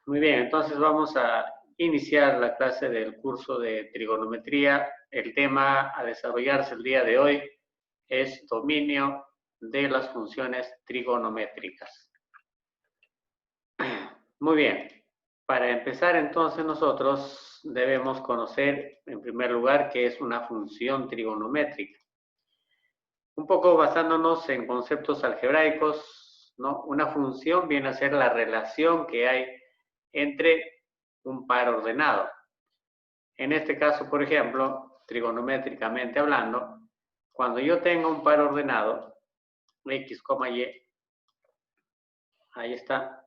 Muy bien, entonces vamos a iniciar la clase del curso de trigonometría. El tema a desarrollarse el día de hoy es dominio de las funciones trigonométricas. Muy bien, para empezar entonces nosotros debemos conocer en primer lugar qué es una función trigonométrica. Un poco basándonos en conceptos algebraicos, ¿no? Una función viene a ser la relación que hay entre un par ordenado. En este caso, por ejemplo, trigonométricamente hablando, cuando yo tengo un par ordenado, x, y, ahí está,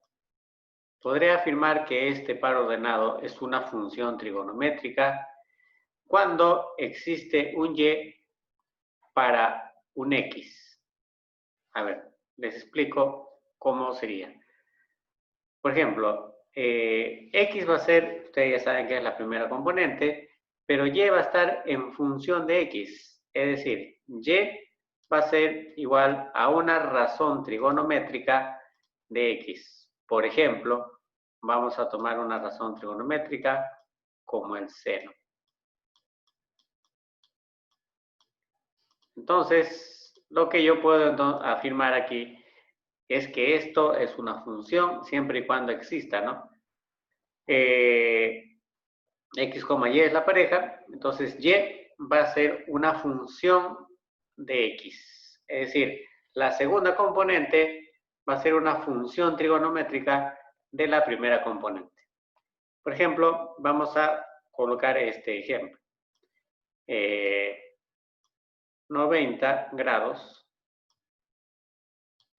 podré afirmar que este par ordenado es una función trigonométrica cuando existe un y para un x. A ver, les explico cómo sería. Por ejemplo, x va a ser, ustedes ya saben que es la primera componente, pero y va a estar en función de x. Es decir, y va a ser igual a una razón trigonométrica de x. Por ejemplo, vamos a tomar una razón trigonométrica como el seno. Entonces, lo que yo puedo afirmar aquí es que esto es una función siempre y cuando exista, ¿no? X, y es la pareja, entonces y va a ser una función de x. Es decir, la segunda componente va a ser una función trigonométrica de la primera componente. Por ejemplo, vamos a colocar este ejemplo. 90 grados.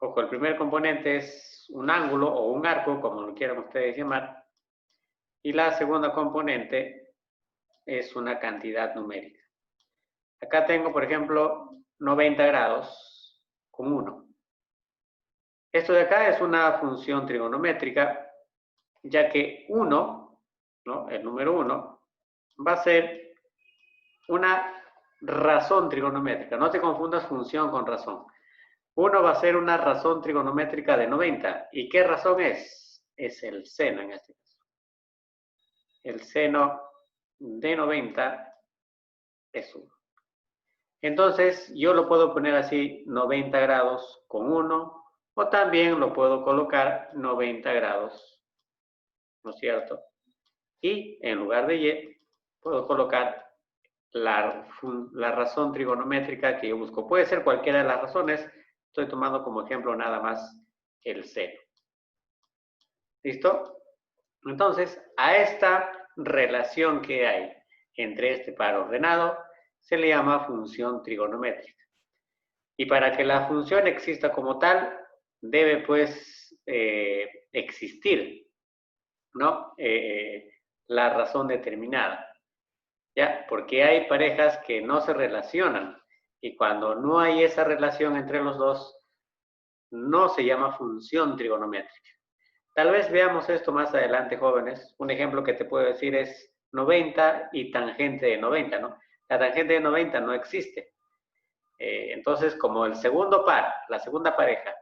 Ojo, el primer componente es un ángulo o un arco, como lo quieran ustedes llamar. Y la segunda componente es una cantidad numérica. Acá tengo, por ejemplo, 90 grados con 1. Esto de acá es una función trigonométrica, ya que 1, ¿no? El número 1, va a ser una razón trigonométrica. No te confundas función con razón. 1 va a ser una razón trigonométrica de 90. ¿Y qué razón es? Es el seno en este caso. El seno de 90 es 1. Entonces, yo lo puedo poner así, 90 grados con 1, o también lo puedo colocar 90 grados, ¿no es cierto? Y en lugar de y, puedo colocar la razón trigonométrica que yo busco. Puede ser cualquiera de las razones, estoy tomando como ejemplo nada más el seno. ¿Listo? Entonces, a esta relación que hay entre este par ordenado, se le llama función trigonométrica. Y para que la función exista como tal, debe pues existir, ¿no? La razón determinada, ¿ya? Porque hay parejas que no se relacionan y cuando no hay esa relación entre los dos, no se llama función trigonométrica. Tal vez veamos esto más adelante, jóvenes. Un ejemplo que te puedo decir es 90 y tangente de 90, ¿no? La tangente de 90 no existe. Entonces, como el segundo par, la segunda pareja,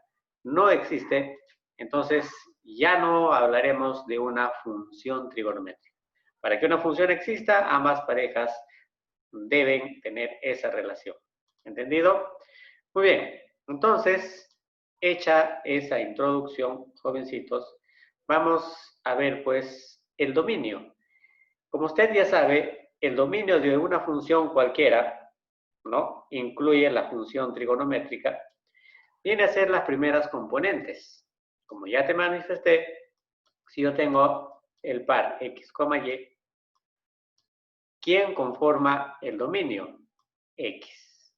no existe, entonces ya no hablaremos de una función trigonométrica. Para que una función exista, ambas parejas deben tener esa relación. ¿Entendido? Muy bien. Entonces, hecha esa introducción, jovencitos, vamos a ver pues el dominio. Como usted ya sabe, el dominio de una función cualquiera, ¿no? Incluye la función trigonométrica, viene a ser las primeras componentes. Como ya te manifesté, si yo tengo el par x, y, ¿quién conforma el dominio? X.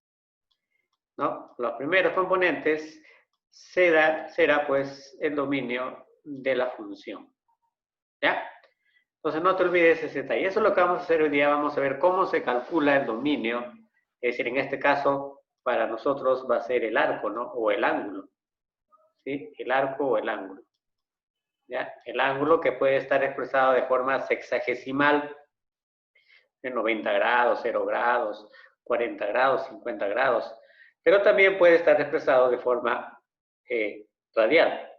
¿No? Los primeros componentes será pues el dominio de la función. ¿Ya? Entonces no te olvides ese detalle. Eso es lo que vamos a hacer hoy día. Vamos a ver cómo se calcula el dominio. Es decir, en este caso, para nosotros va a ser el arco, ¿no? O el ángulo. ¿Sí? El arco o el ángulo. ¿Ya? El ángulo que puede estar expresado de forma sexagesimal, de 90 grados, 0 grados, 40 grados, 50 grados. Pero también puede estar expresado de forma radial,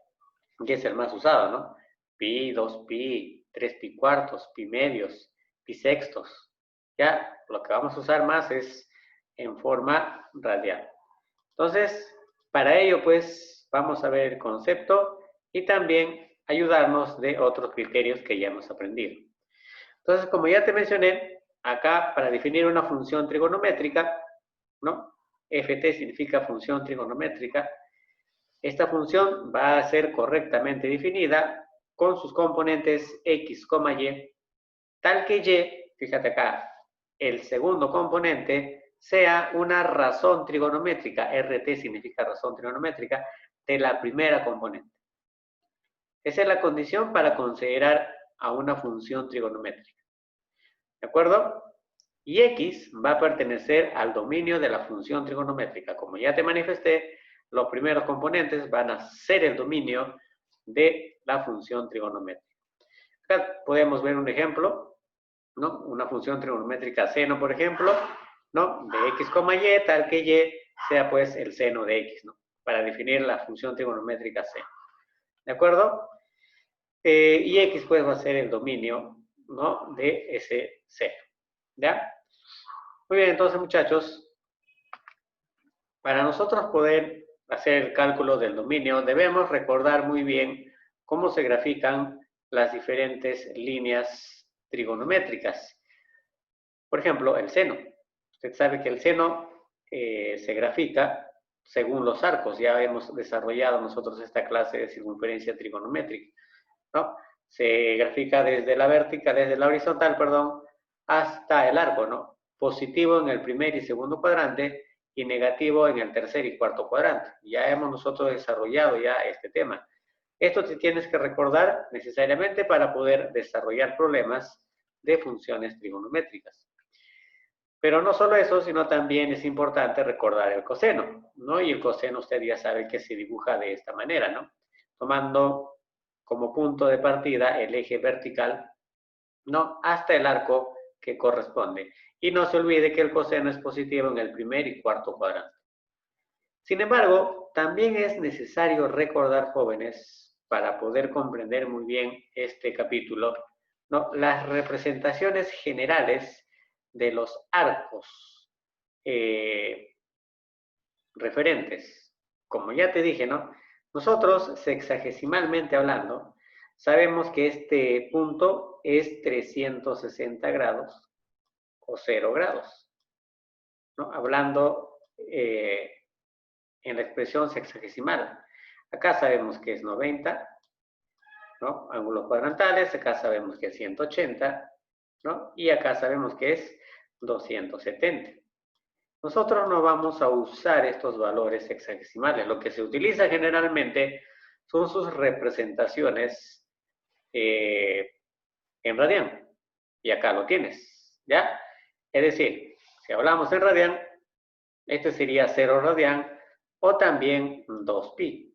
que es el más usado, ¿no? pi, 2pi, 3pi cuartos, pi medios, pi sextos. Ya, lo que vamos a usar más es en forma radial. Entonces, para ello, pues, vamos a ver el concepto y también ayudarnos de otros criterios que ya hemos aprendido. Entonces, como ya te mencioné, acá para definir una función trigonométrica, ¿no? ft significa función trigonométrica. Esta función va a ser correctamente definida con sus componentes x, y, tal que y, fíjate acá, el segundo componente sea una razón trigonométrica, RT significa razón trigonométrica, de la primera componente. Esa es la condición para considerar a una función trigonométrica. ¿De acuerdo? Y x va a pertenecer al dominio de la función trigonométrica. Como ya te manifesté, los primeros componentes van a ser el dominio de la función trigonométrica. Acá podemos ver un ejemplo, ¿no? Una función trigonométrica seno, por ejemplo, ¿no? De x, y, tal que y sea pues el seno de x, ¿no? Para definir la función trigonométrica seno. ¿De acuerdo? Y x pues va a ser el dominio, ¿no? De ese seno. ¿Ya? Muy bien, entonces muchachos, para nosotros poder hacer el cálculo del dominio, debemos recordar muy bien cómo se grafican las diferentes líneas trigonométricas. Por ejemplo, el seno. Usted sabe que el seno se grafica según los arcos. Ya hemos desarrollado nosotros esta clase de circunferencia trigonométrica, ¿no? Se grafica desde la horizontal, perdón, hasta el arco, ¿no? Positivo en el primer y segundo cuadrante y negativo en el tercer y cuarto cuadrante. Ya hemos nosotros desarrollado ya este tema. Esto te tienes que recordar necesariamente para poder desarrollar problemas de funciones trigonométricas. Pero no solo eso, sino también es importante recordar el coseno, ¿no? Y el coseno usted ya sabe que se dibuja de esta manera, ¿no? Tomando como punto de partida el eje vertical, ¿no? Hasta el arco que corresponde. Y no se olvide que el coseno es positivo en el primer y cuarto cuadrante. Sin embargo, también es necesario recordar, jóvenes, para poder comprender muy bien este capítulo, ¿no? Las representaciones generales de los arcos referentes. Como ya te dije, ¿no? Nosotros, sexagesimalmente hablando, sabemos que este punto es 360 grados o 0 grados, ¿no? Hablando en la expresión sexagesimal. Acá sabemos que es 90, ¿no? Ángulos cuadrantales, acá sabemos que es 180, ¿no? Y acá sabemos que es 270. Nosotros no vamos a usar estos valores hexagesimales. Lo que se utiliza generalmente son sus representaciones en radián. Y acá lo tienes, ¿ya? Es decir, si hablamos en radián, este sería 0 radián o también 2pi,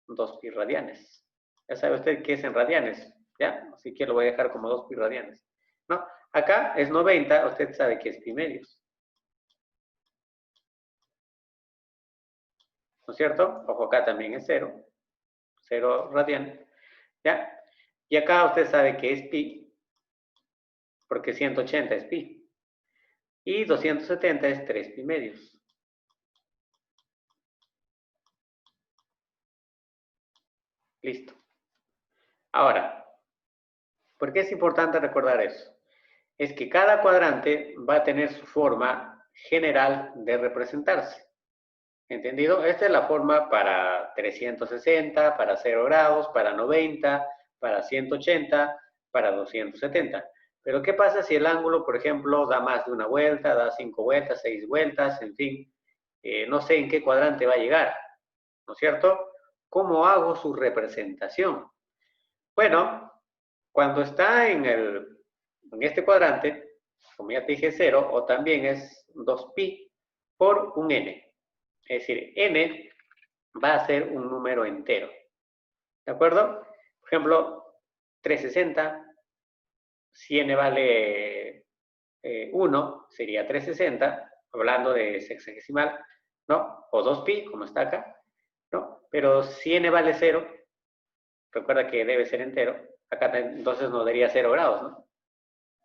2pi radianes. Ya sabe usted qué es en radianes, ¿ya? Así que lo voy a dejar como 2pi radianes, ¿no? Acá es 90, usted sabe que es pi medios. ¿No es cierto? Ojo, acá también es 0, 0 radian, ¿ya? Y acá usted sabe que es pi, porque 180 es pi. Y 270 es 3 pi medios. Listo. Ahora, ¿por qué es importante recordar eso? Es que cada cuadrante va a tener su forma general de representarse. ¿Entendido? Esta es la forma para 360, para 0 grados, para 90, para 180, para 270. Pero ¿qué pasa si el ángulo, por ejemplo, da más de una vuelta, da 5 vueltas, 6 vueltas, en fin? No sé en qué cuadrante va a llegar, ¿no es cierto? ¿Cómo hago su representación? Bueno, cuando está en este cuadrante, como ya te dije, 0, o también es 2pi por un n. Es decir, n va a ser un número entero. ¿De acuerdo? Por ejemplo, 360, si n vale 1, sería 360, hablando de sexagesimal, ¿no? O 2pi, como está acá, ¿no? Pero si n vale 0, recuerda que debe ser entero, Acá entonces nos daría 0 grados, ¿no?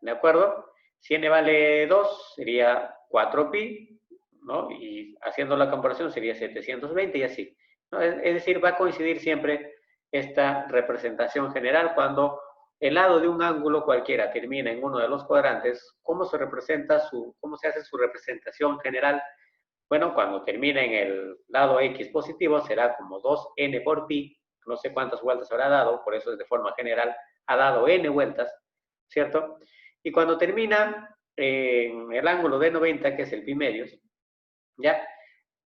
¿De acuerdo? Si n vale 2, sería 4pi, ¿no? Y haciendo la comparación sería 720 y así, ¿no? Es decir, va a coincidir siempre esta representación general cuando el lado de un ángulo cualquiera termina en uno de los cuadrantes. ¿Cómo se hace su representación general? Bueno, cuando termina en el lado x positivo será como 2n por pi, no sé cuántas vueltas habrá dado, por eso es de forma general, ha dado n vueltas, ¿cierto? Y cuando termina en el ángulo de 90, que es el pi medios, ¿ya?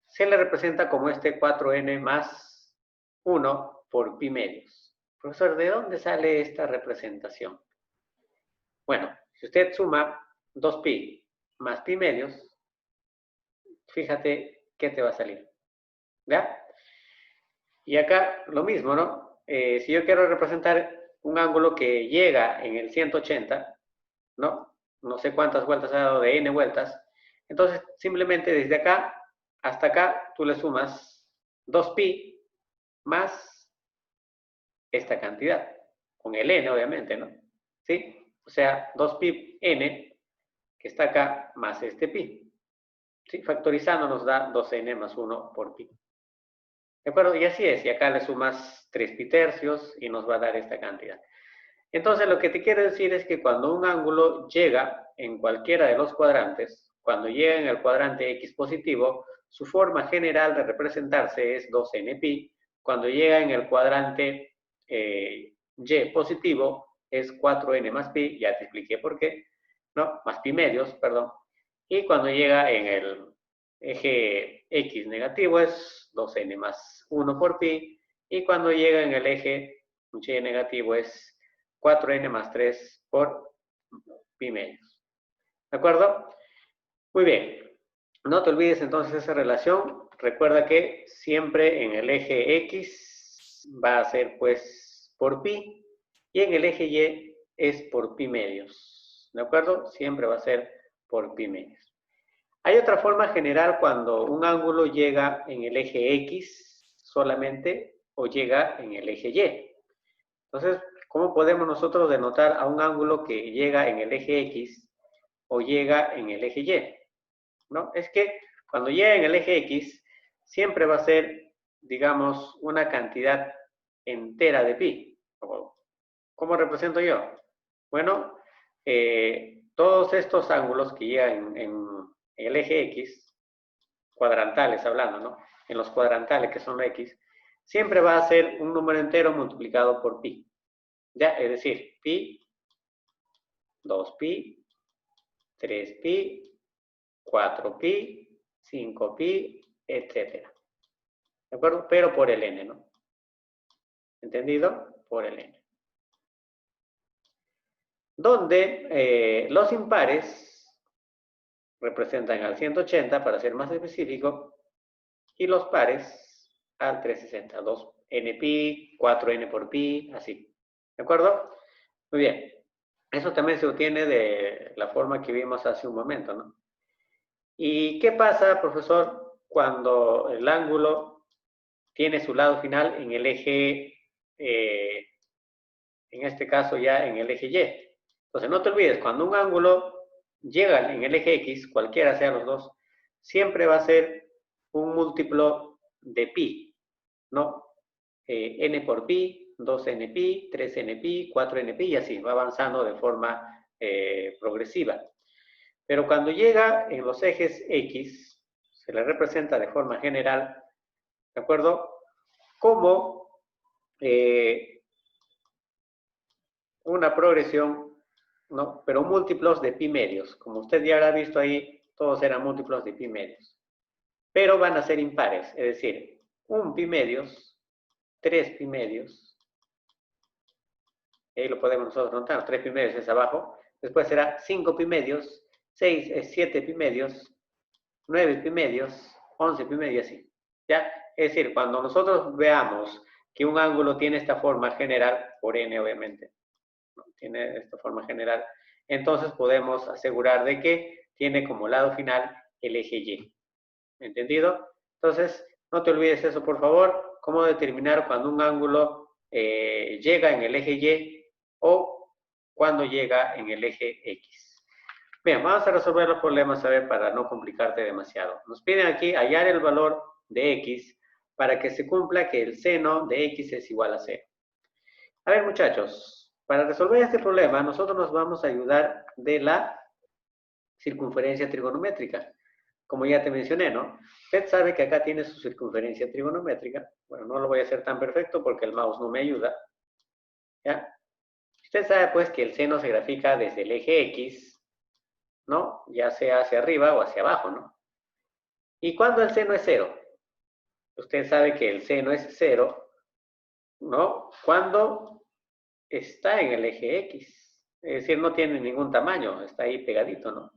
Se le representa como este 4n más 1 por pi medios. Profesor, ¿de dónde sale esta representación? Bueno, si usted suma 2pi más pi medios, fíjate qué te va a salir, ¿ya? Y acá lo mismo, ¿no? Si yo quiero representar un ángulo que llega en el 180, ¿no? No sé cuántas vueltas ha dado de n vueltas. Entonces, simplemente desde acá hasta acá, tú le sumas 2pi más esta cantidad, con el n, obviamente, ¿no? ¿Sí? O sea, 2pi n, que está acá, más este pi. ¿Sí? Factorizando nos da 2n más 1 por pi. ¿De acuerdo? Y así es. Y acá le sumas 3pi tercios y nos va a dar esta cantidad. Entonces, lo que te quiero decir es que cuando un ángulo llega en cualquiera de los cuadrantes, cuando llega en el cuadrante x positivo, su forma general de representarse es 2npi. Cuando llega en el cuadrante y positivo, es 4n más pi, ya te expliqué por qué, ¿no? Más pi medios, perdón. Y cuando llega en el eje x negativo es 2n más 1 por pi. Y cuando llega en el eje y negativo es 4n más 3 por pi medios. ¿De acuerdo? Muy bien. No te olvides entonces esa relación. Recuerda que siempre en el eje X va a ser pues por pi y en el eje Y es por pi medios. ¿De acuerdo? Siempre va a ser por pi medios. Hay otra forma general cuando un ángulo llega en el eje X solamente o llega en el eje Y. Entonces, ¿cómo podemos nosotros denotar a un ángulo que llega en el eje X o llega en el eje Y? ¿No? Es que cuando llega en el eje X, siempre va a ser, digamos, una cantidad entera de pi. ¿Cómo represento yo? Bueno, todos estos ángulos que llegan en el eje X, cuadrantales hablando, ¿no? En los cuadrantales que son X, siempre va a ser un número entero multiplicado por pi. ¿Ya? Es decir, pi, 2pi, 3pi, 4pi, 5pi, etc. ¿De acuerdo? Pero por el n, ¿no? ¿Entendido? Por el n. Donde los impares representan al 180, para ser más específico, y los pares al 360. 2npi, 4n por pi, así. ¿De acuerdo? Muy bien. Eso también se obtiene de la forma que vimos hace un momento, ¿no? ¿Y qué pasa, profesor, cuando el ángulo tiene su lado final en el eje, en este caso ya en el eje Y? Entonces, no te olvides, cuando un ángulo llega en el eje X, cualquiera sea los dos, siempre va a ser un múltiplo de pi, ¿no? N por pi, 2npi, 3npi, 4npi y así, va avanzando de forma progresiva. Pero cuando llega en los ejes X, se le representa de forma general, ¿de acuerdo? Como una progresión, ¿no? Pero múltiplos de pi medios. Como usted ya habrá visto ahí, todos eran múltiplos de pi medios. Pero van a ser impares, es decir, un pi medios, 3 pi medios, ahí lo podemos nosotros notar, 3 pi medios es abajo, después será 5 pi medios, 7 pi medios, 9 pi medios, 11 pi medios, así. ¿Ya? Es decir, cuando nosotros veamos que un ángulo tiene esta forma general, por n obviamente, ¿no? Tiene esta forma general, entonces podemos asegurar de que tiene como lado final el eje Y. ¿Entendido? Entonces, no te olvides eso, por favor. ¿Cómo determinar cuando un ángulo llega en el eje Y o cuando llega en el eje X. Bien, vamos a resolver los problemas, a ver, para no complicarte demasiado. Nos piden aquí hallar el valor de X para que se cumpla que el seno de X es igual a 0. A ver, muchachos, para resolver este problema, nosotros nos vamos a ayudar de la circunferencia trigonométrica. Como ya te mencioné, ¿no? Usted sabe que acá tiene su circunferencia trigonométrica. Bueno, no lo voy a hacer tan perfecto porque el mouse no me ayuda. ¿Ya? Usted sabe, pues, que el seno se grafica desde el eje X, ¿no? Ya sea hacia arriba o hacia abajo, ¿no? ¿Y cuándo el seno es 0? Usted sabe que el seno es 0, ¿no? Cuando está en el eje X. Es decir, no tiene ningún tamaño, está ahí pegadito, ¿no?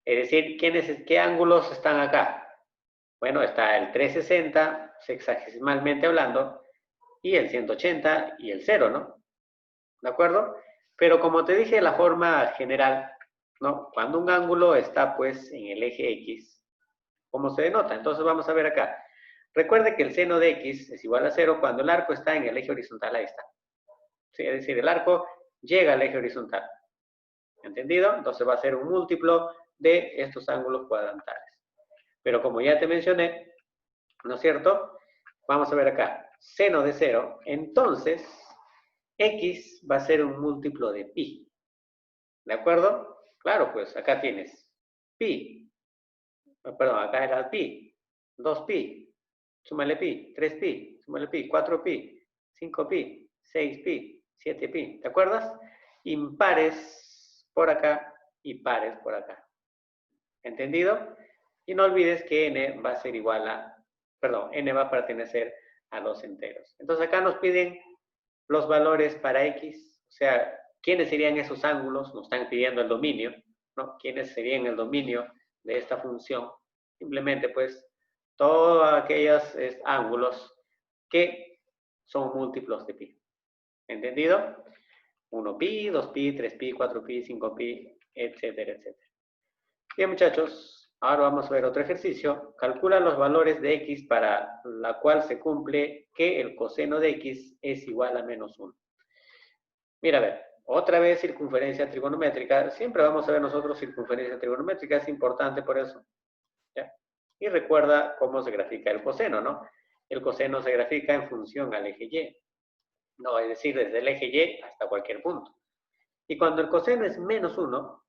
Es decir, ¿qué ángulos están acá? Bueno, está el 360, sexagesimalmente hablando, y el 180 y el 0, ¿no? ¿De acuerdo? Pero como te dije, la forma general, ¿no? Cuando un ángulo está, pues, en el eje X, ¿cómo se denota? Entonces vamos a ver acá. Recuerde que el seno de X es igual a 0 cuando el arco está en el eje horizontal, ahí está. Sí, es decir, el arco llega al eje horizontal. ¿Entendido? Entonces va a ser un múltiplo de estos ángulos cuadrantales. Pero como ya te mencioné, ¿no es cierto? Vamos a ver acá, seno de 0, entonces X va a ser un múltiplo de pi. ¿De acuerdo? Claro, pues acá tienes pi, perdón, acá era pi, 2pi, súmale pi, 3pi, súmale pi, 4pi, 5pi, 6pi, 7pi, ¿te acuerdas? Impares por acá y pares por acá. ¿Entendido? Y no olvides que n va a ser igual a, perdón, n va a pertenecer a dos enteros. Entonces acá nos piden los valores para x, o sea, ¿quiénes serían esos ángulos? Nos están pidiendo el dominio, ¿no? ¿Quiénes serían el dominio de esta función? Simplemente, pues, todos aquellos ángulos que son múltiplos de pi. ¿Entendido? 1pi, 2pi, 3pi, 4pi, 5pi, etcétera, etcétera. Bien, muchachos, ahora vamos a ver otro ejercicio. Calcula los valores de x para la cual se cumple que el coseno de x es igual a menos 1. Mira, a ver, otra vez circunferencia trigonométrica. Siempre vamos a ver nosotros circunferencia trigonométrica, es importante por eso. ¿Ya? Y recuerda cómo se grafica el coseno, ¿no? El coseno se grafica en función al eje y. No, es decir, desde el eje y hasta cualquier punto. Y cuando el coseno es menos 1,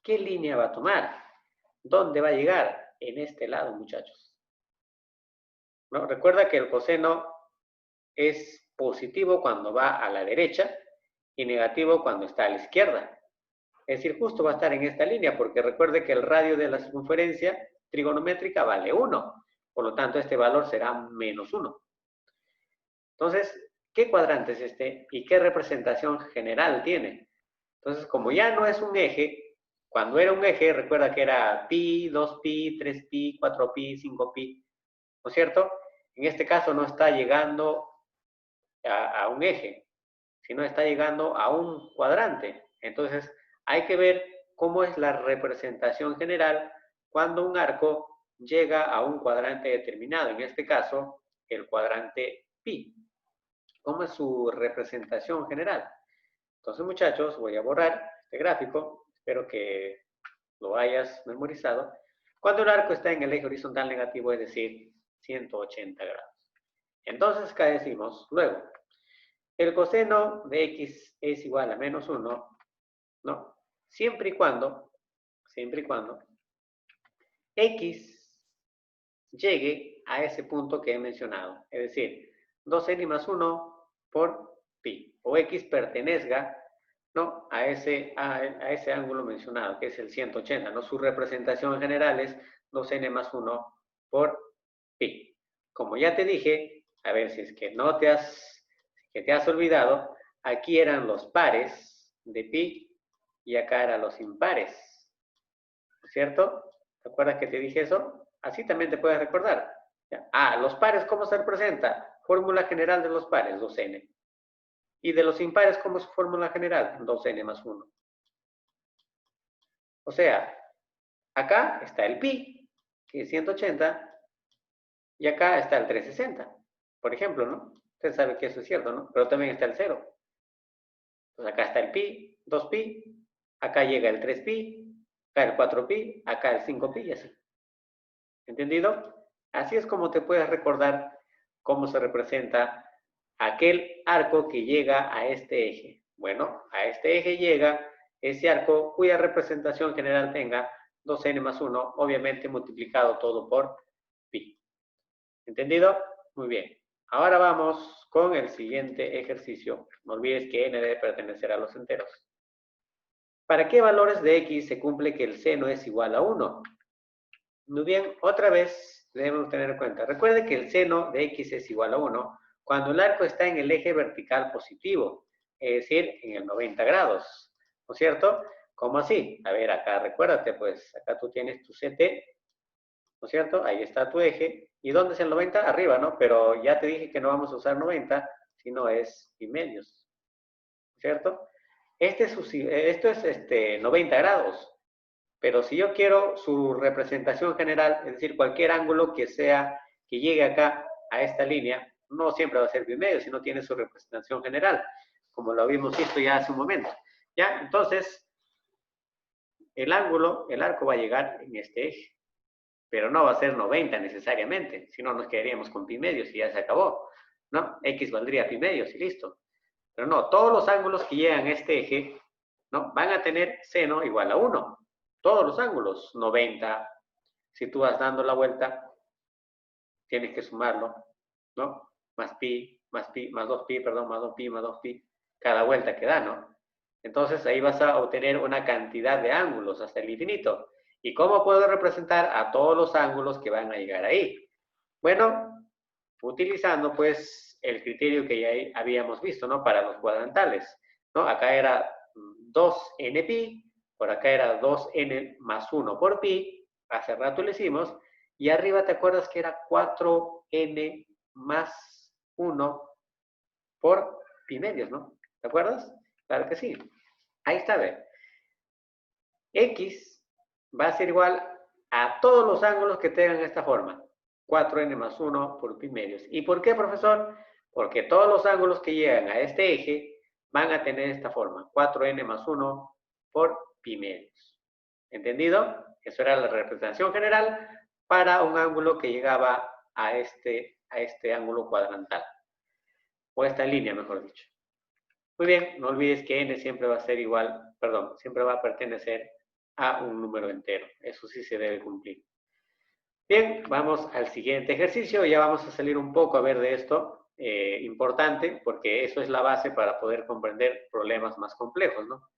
¿qué línea va a tomar? ¿Dónde va a llegar? En este lado, muchachos. ¿No? Recuerda que el coseno es positivo cuando va a la derecha y negativo cuando está a la izquierda. Es decir, justo va a estar en esta línea, porque recuerde que el radio de la circunferencia trigonométrica vale 1. Por lo tanto, este valor será menos 1. Entonces, ¿qué cuadrante es este y qué representación general tiene? Entonces, como ya no es un eje, cuando era un eje, recuerda que era pi, 2pi, 3pi, 4pi, 5pi, ¿no es cierto? En este caso no está llegando a un eje, sino está llegando a un cuadrante. Entonces, hay que ver cómo es la representación general cuando un arco llega a un cuadrante determinado, en este caso, el cuadrante pi. ¿Cómo es su representación general? Entonces, muchachos, voy a borrar este gráfico. Espero que lo hayas memorizado. Cuando el arco está en el eje horizontal negativo, es decir, 180 grados. Entonces, acá decimos, luego, el coseno de x es igual a menos 1, ¿no? Siempre y cuando x llegue a ese punto que he mencionado. Es decir, 2n más 1 por pi. O x pertenezca, ¿no? a ese ángulo mencionado, que es el 180, ¿no? Su representación general es 2n más 1 por pi. Como ya te dije, a ver si es que te has olvidado, aquí eran los pares de pi y acá eran los impares, ¿cierto? ¿Te acuerdas que te dije eso? Así también te puedes recordar. Los pares, ¿cómo se representa? Fórmula general de los pares, 2n. Y de los impares, ¿cómo es su fórmula general? 2n más 1. O sea, acá está el pi, que es 180, y acá está el 360, por ejemplo, ¿no? Usted sabe que eso es cierto, ¿no? Pero también está el 0. Pues acá está el pi, 2pi, acá llega el 3pi, acá el 4pi, acá el 5pi y así. ¿Entendido? Así es como te puedes recordar cómo se representa aquel arco que llega a este eje. Bueno, a este eje llega ese arco cuya representación general tenga 2n más 1, obviamente multiplicado todo por pi. ¿Entendido? Muy bien. Ahora vamos con el siguiente ejercicio. No olvides que n debe pertenecer a los enteros. ¿Para qué valores de x se cumple que el seno es igual a 1? Muy bien, otra vez debemos tener en cuenta. Recuerde que el seno de x es igual a 1 cuando el arco está en el eje vertical positivo, es decir, en el 90 grados, ¿no es cierto? ¿Cómo así? A ver, acá recuérdate, pues acá tú tienes tu CT, ¿no es cierto? Ahí está tu eje. ¿Y dónde es el 90? Arriba, ¿no? Pero ya te dije que no vamos a usar 90, sino es pi medios, ¿cierto? Esto es 90 grados. Pero si yo quiero su representación general, es decir, cualquier ángulo que llegue acá a esta línea, no siempre va a ser pi medio, sino tiene su representación general, como lo habíamos visto ya hace un momento. ¿Ya? Entonces, el arco va a llegar en este eje, pero no va a ser 90 necesariamente, si no nos quedaríamos con pi medios y ya se acabó, ¿no? X valdría pi medios y listo. Pero no, todos los ángulos que llegan a este eje, ¿no? Van a tener seno igual a 1. Todos los ángulos, 90. Si tú vas dando la vuelta, tienes que sumarlo, ¿no? Más pi, más 2pi, perdón, más 2pi, más 2pi, cada vuelta que da, ¿no? Entonces ahí vas a obtener una cantidad de ángulos hasta el infinito. ¿Y cómo puedo representar a todos los ángulos que van a llegar ahí? Bueno, utilizando pues el criterio que ya habíamos visto, ¿no? Para los cuadrantales, ¿no? Acá era 2n pi, por acá era 2n más 1 por pi, hace rato lo hicimos, y arriba te acuerdas que era 4n más 1 por pi medios, ¿no? ¿Te acuerdas? Claro que sí. Ahí está, ve. X va a ser igual a todos los ángulos que tengan esta forma. 4n más 1 por pi medios. ¿Y por qué, profesor? Porque todos los ángulos que llegan a este eje van a tener esta forma. 4n más 1 por pi medios. ¿Entendido? Eso era la representación general para un ángulo que llegaba a este ángulo cuadrantal. O a esta línea, mejor dicho. Muy bien, no olvides que n siempre va a ser igual, perdón, siempre va a pertenecer a un número entero. Eso sí se debe cumplir. Bien, vamos al siguiente ejercicio. Ya vamos a salir un poco a ver de esto, importante, porque eso es la base para poder comprender problemas más complejos, ¿no?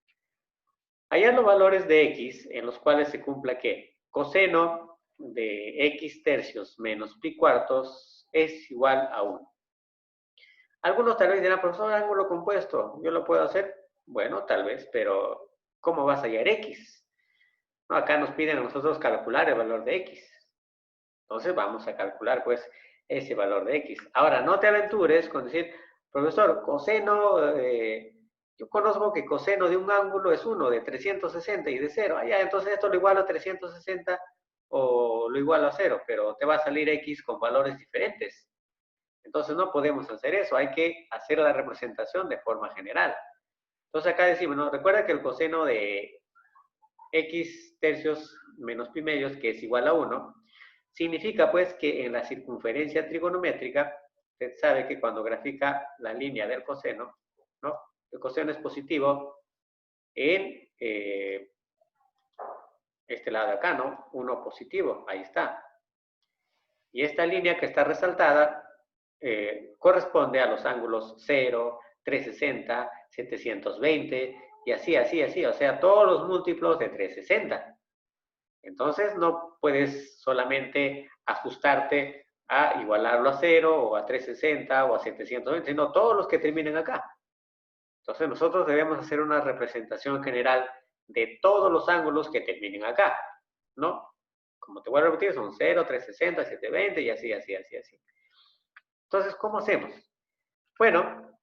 Hallar los valores de x en los cuales se cumpla que coseno de x tercios menos pi cuartos es igual a 1. Algunos tal vez dirán, profesor, ángulo compuesto, ¿yo lo puedo hacer? Bueno, tal vez, pero ¿cómo vas a hallar x? No, acá nos piden a nosotros calcular el valor de x. Entonces vamos a calcular, pues, ese valor de x. Ahora, no te aventures con decir, profesor, coseno, yo conozco que coseno de un ángulo es 1, de 360 y de 0. Allá, entonces esto lo igualo a 360 o lo igualo a 0, pero te va a salir x con valores diferentes. Entonces no podemos hacer eso, hay que hacer la representación de forma general. Entonces acá decimos, ¿no? Recuerda que el coseno de x tercios menos pi medios, que es igual a 1, significa pues que en la circunferencia trigonométrica, usted sabe que cuando grafica la línea del coseno, ¿no? El coseno es positivo en este lado de acá, ¿no? 1 positivo, ahí está. Y esta línea que está resaltada corresponde a los ángulos 0, 360, 720 y así, o sea, todos los múltiplos de 360. Entonces no puedes solamente ajustarte a igualarlo a 0 o a 360 o a 720, sino todos los que terminen acá. Entonces nosotros debemos hacer una representación general de todos los ángulos que terminen acá, ¿no? Como te voy a repetir, son 0, 360, 720 y así. Entonces, ¿cómo hacemos? Bueno,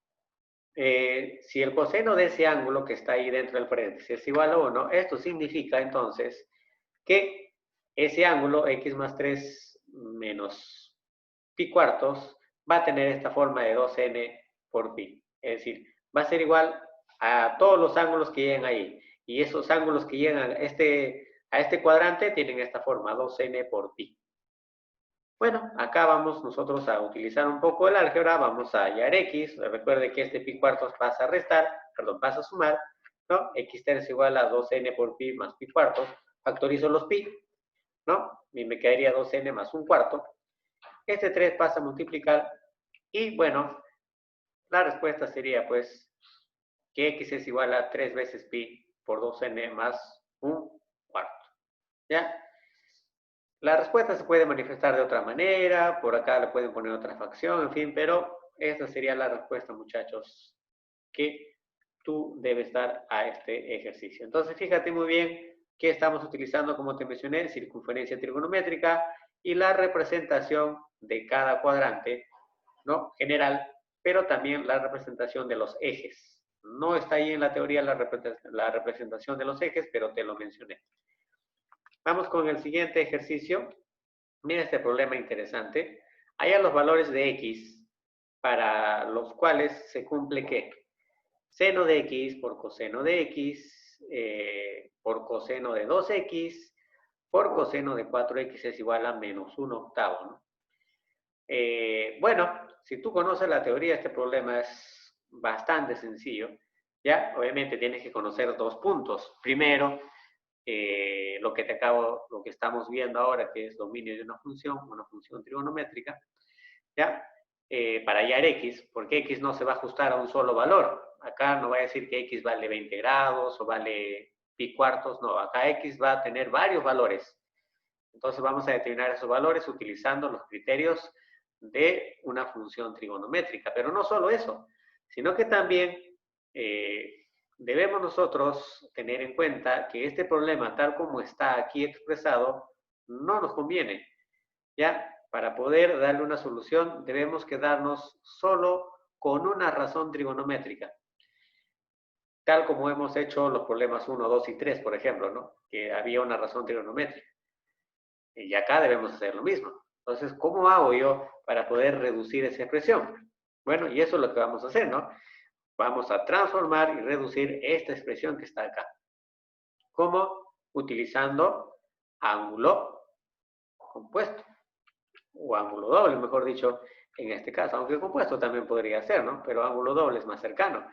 si el coseno de ese ángulo que está ahí dentro del paréntesis es igual a 1, esto significa entonces que ese ángulo, x más 3 menos pi cuartos, va a tener esta forma de 2n por pi. Es decir, va a ser igual a todos los ángulos que llegan ahí. Y esos ángulos que llegan a este cuadrante tienen esta forma, 2n por pi. Bueno, acá vamos nosotros a utilizar un poco el álgebra, vamos a hallar x. Recuerde que este pi cuartos pasa a restar, perdón, pasa a sumar, ¿no? X tercio igual a 2n por pi más pi cuartos. Factorizo los pi, ¿no? Y me quedaría 2n más un cuarto. Este 3 pasa a multiplicar y, bueno, la respuesta sería, pues, que x es igual a 3 veces pi por 2n más un cuarto. ¿Ya? La respuesta se puede manifestar de otra manera, por acá le pueden poner otra fracción, en fin, pero esta sería la respuesta, muchachos, que tú debes dar a este ejercicio. Entonces, fíjate muy bien que estamos utilizando, como te mencioné, circunferencia trigonométrica y la representación de cada cuadrante, ¿no? General, pero también la representación de los ejes. No está ahí en la teoría la representación de los ejes, pero te lo mencioné. Vamos con el siguiente ejercicio. Mira este problema interesante. Haya los valores de x para los cuales se cumple ¿qué? Seno de x por coseno de x, por coseno de 2x, por coseno de 4x es igual a menos 1/8, ¿no? Bueno, si tú conoces la teoría, este problema es bastante sencillo. Ya, obviamente tienes que conocer dos puntos. Primero, lo que estamos viendo ahora, que es dominio de una función trigonométrica, ¿ya? Para hallar x, porque x no se va a ajustar a un solo valor. Acá no va a decir que x vale 20 grados o vale pi cuartos, no, acá x va a tener varios valores. Entonces vamos a determinar esos valores utilizando los criterios de una función trigonométrica. Pero no solo eso, sino que también debemos nosotros tener en cuenta que este problema, tal como está aquí expresado, no nos conviene. ¿Ya? Para poder darle una solución, debemos quedarnos solo con una razón trigonométrica. Tal como hemos hecho los problemas 1, 2 y 3, por ejemplo, ¿no? Que había una razón trigonométrica. Y acá debemos hacer lo mismo. Entonces, ¿cómo hago yo para poder reducir esa expresión? Bueno, y eso es lo que vamos a hacer, ¿no? Vamos a transformar y reducir esta expresión que está acá. ¿Cómo? Utilizando ángulo compuesto. O ángulo doble, mejor dicho, en este caso. Aunque compuesto también podría ser, ¿no? Pero ángulo doble es más cercano.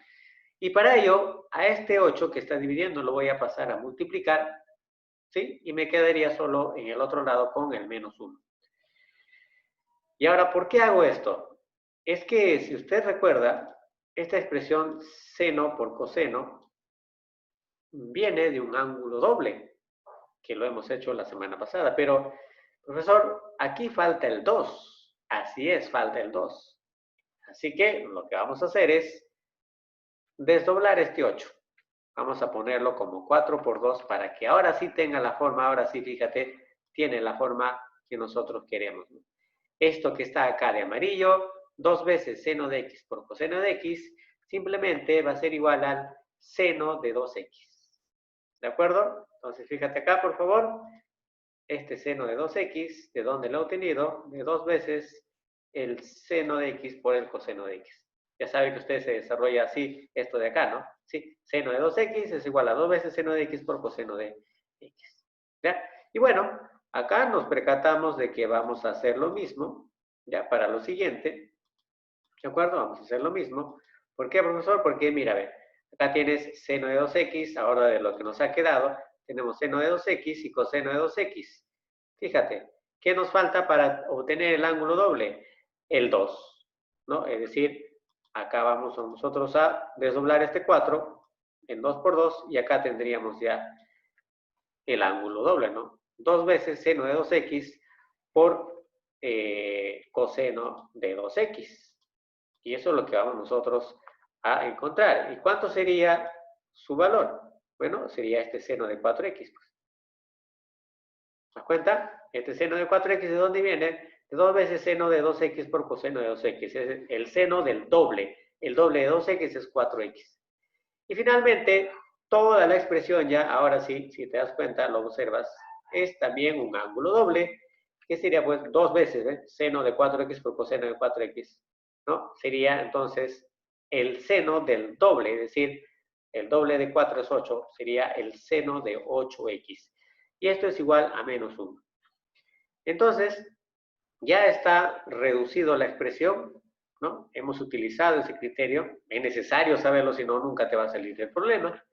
Y para ello, a este 8 que está dividiendo lo voy a pasar a multiplicar, ¿sí? Y me quedaría solo en el otro lado con el menos 1. Y ahora, ¿por qué hago esto? Es que, si usted recuerda, esta expresión seno por coseno viene de un ángulo doble, que lo hemos hecho la semana pasada. Pero, profesor, aquí falta el 2. Así es, falta el 2. Así que lo que vamos a hacer es desdoblar este 8. Vamos a ponerlo como 4 por 2 para que ahora sí tenga la forma, ahora sí, fíjate, tiene la forma que nosotros queremos. Esto que está acá de amarillo, 2 veces seno de x por coseno de x, simplemente va a ser igual al seno de 2x. ¿De acuerdo? Entonces, fíjate acá, por favor. Este seno de 2x, ¿de dónde lo he obtenido? De 2 veces el seno de x por el coseno de x. Ya saben que usted se desarrolla así, esto de acá, ¿no? Sí, seno de 2x es igual a 2 veces seno de x por coseno de x. ¿Ya? Y bueno, acá nos percatamos de que vamos a hacer lo mismo, ya, para lo siguiente. ¿De acuerdo? Vamos a hacer lo mismo. ¿Por qué, profesor? Porque, mira, a ver, acá tienes seno de 2x, ahora de lo que nos ha quedado, tenemos seno de 2x y coseno de 2x. Fíjate, ¿qué nos falta para obtener el ángulo doble? El 2, ¿no? Es decir, acá vamos nosotros a desdoblar este 4 en 2 por 2 y acá tendríamos ya el ángulo doble, ¿no? 2 veces seno de 2x por coseno de 2x. Y eso es lo que vamos nosotros a encontrar. ¿Y cuánto sería su valor? Bueno, sería este seno de 4x. ¿Te das cuenta? Este seno de 4x, ¿de dónde viene? De 2 veces seno de 2x por coseno de 2x. Es el seno del doble. El doble de 2x es 4x. Y finalmente, toda la expresión ya, ahora sí, si te das cuenta, lo observas, es también un ángulo doble, que sería pues 2 veces seno de 4x por coseno de 4x, ¿no? Sería entonces el seno del doble, es decir, el doble de 4 es 8, sería el seno de 8x. Y esto es igual a menos 1. Entonces, ya está reducido la expresión, ¿no? Hemos utilizado ese criterio. Es necesario saberlo, si no, nunca te va a salir el problema.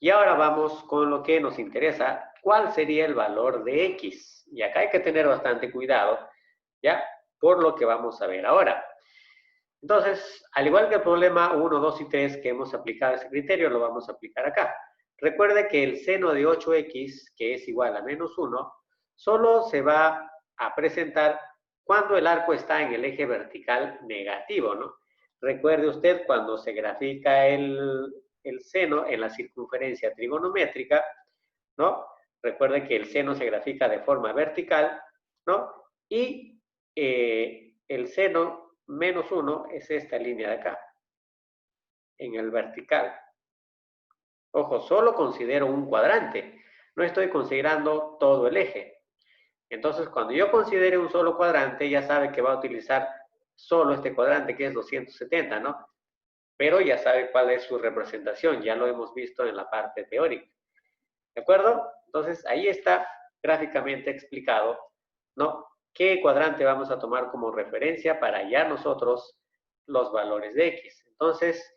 Y ahora vamos con lo que nos interesa. ¿Cuál sería el valor de x? Y acá hay que tener bastante cuidado, ¿ya? Por lo que vamos a ver ahora. Entonces, al igual que el problema 1, 2 y 3 que hemos aplicado ese criterio, lo vamos a aplicar acá. Recuerde que el seno de 8x, que es igual a menos 1, solo se va a presentar cuando el arco está en el eje vertical negativo, ¿no? Recuerde usted cuando se grafica el seno en la circunferencia trigonométrica, ¿no? Recuerde que el seno se grafica de forma vertical, ¿no? Y el seno menos 1 es esta línea de acá, en el vertical. Ojo, solo considero un cuadrante, no estoy considerando todo el eje. Entonces, cuando yo considere un solo cuadrante, ya sabe que va a utilizar solo este cuadrante, que es 270, ¿no? Pero ya sabe cuál es su representación, ya lo hemos visto en la parte teórica. ¿De acuerdo? Entonces, ahí está gráficamente explicado, ¿no? ¿Qué cuadrante vamos a tomar como referencia para hallar nosotros los valores de x? Entonces,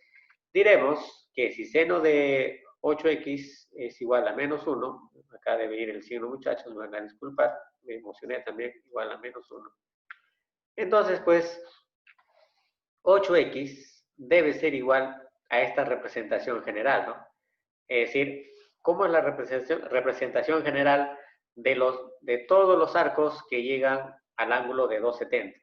diremos que si seno de 8x es igual a menos 1, acá debe ir el signo, muchachos, me van a disculpar, me emocioné también, igual a menos 1. Entonces, pues, 8x debe ser igual a esta representación general, ¿no? Es decir, ¿cómo es la representación general de todos los arcos que llegan al ángulo de 270?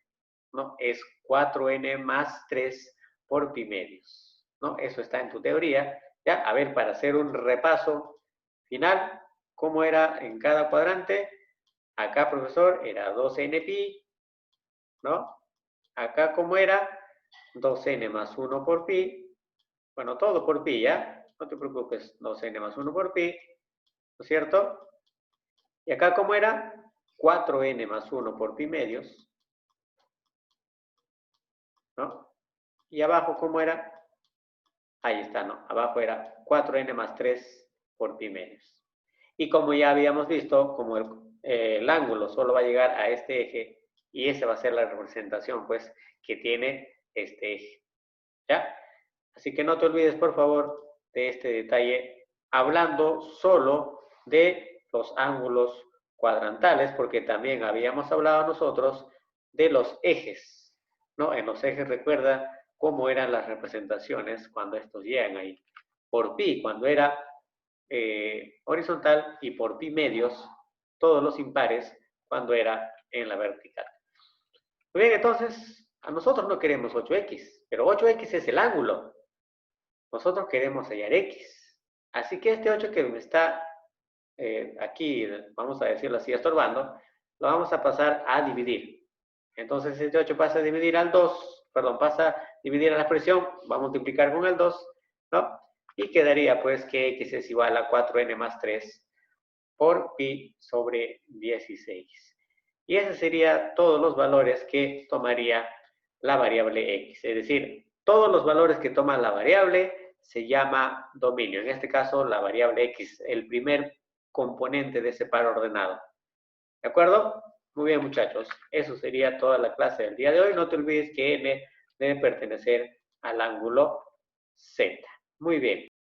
¿No? Es 4n más 3 por pi medios, ¿no? Eso está en tu teoría. Ya, a ver, para hacer un repaso final, ¿cómo era en cada cuadrante? Acá, profesor, era 2n pi, ¿no? Acá, ¿cómo era? 2n más 1 por pi. Bueno, todo por pi, ¿ya? No te preocupes, 2n más 1 por pi, ¿no es cierto? Y acá, ¿cómo era? 4n más 1 por pi medios, ¿no? Y abajo, ¿cómo era? Ahí está, ¿no? Abajo era 4n más 3 por pi medios. Y como ya habíamos visto, como el ángulo solo va a llegar a este eje, y esa va a ser la representación, pues, que tiene este eje, ¿ya? Así que no te olvides, por favor, de este detalle, hablando solo de los ángulos cuadrantales, porque también habíamos hablado nosotros de los ejes, ¿no? En los ejes, recuerda cómo eran las representaciones cuando estos llegan ahí. Por pi, cuando era horizontal, y por pi medios, todos los impares, cuando era en la vertical. Muy bien, entonces, a nosotros no queremos 8x, pero 8x es el ángulo. Nosotros queremos hallar x. Así que este 8 que me está aquí, vamos a decirlo así, estorbando, lo vamos a pasar a dividir. Entonces este 8 pasa a dividir al 2, perdón, pasa a dividir a la expresión, va a multiplicar con el 2, ¿no? Y quedaría pues que x es igual a 4n más 3 por pi sobre 16. Y ese sería todos los valores que tomaría la variable x. Es decir, todos los valores que toma la variable se llama dominio. En este caso, la variable x, el primer componente de ese par ordenado. ¿De acuerdo? Muy bien, muchachos. Eso sería toda la clase del día de hoy. No te olvides que n debe pertenecer al ángulo z. Muy bien.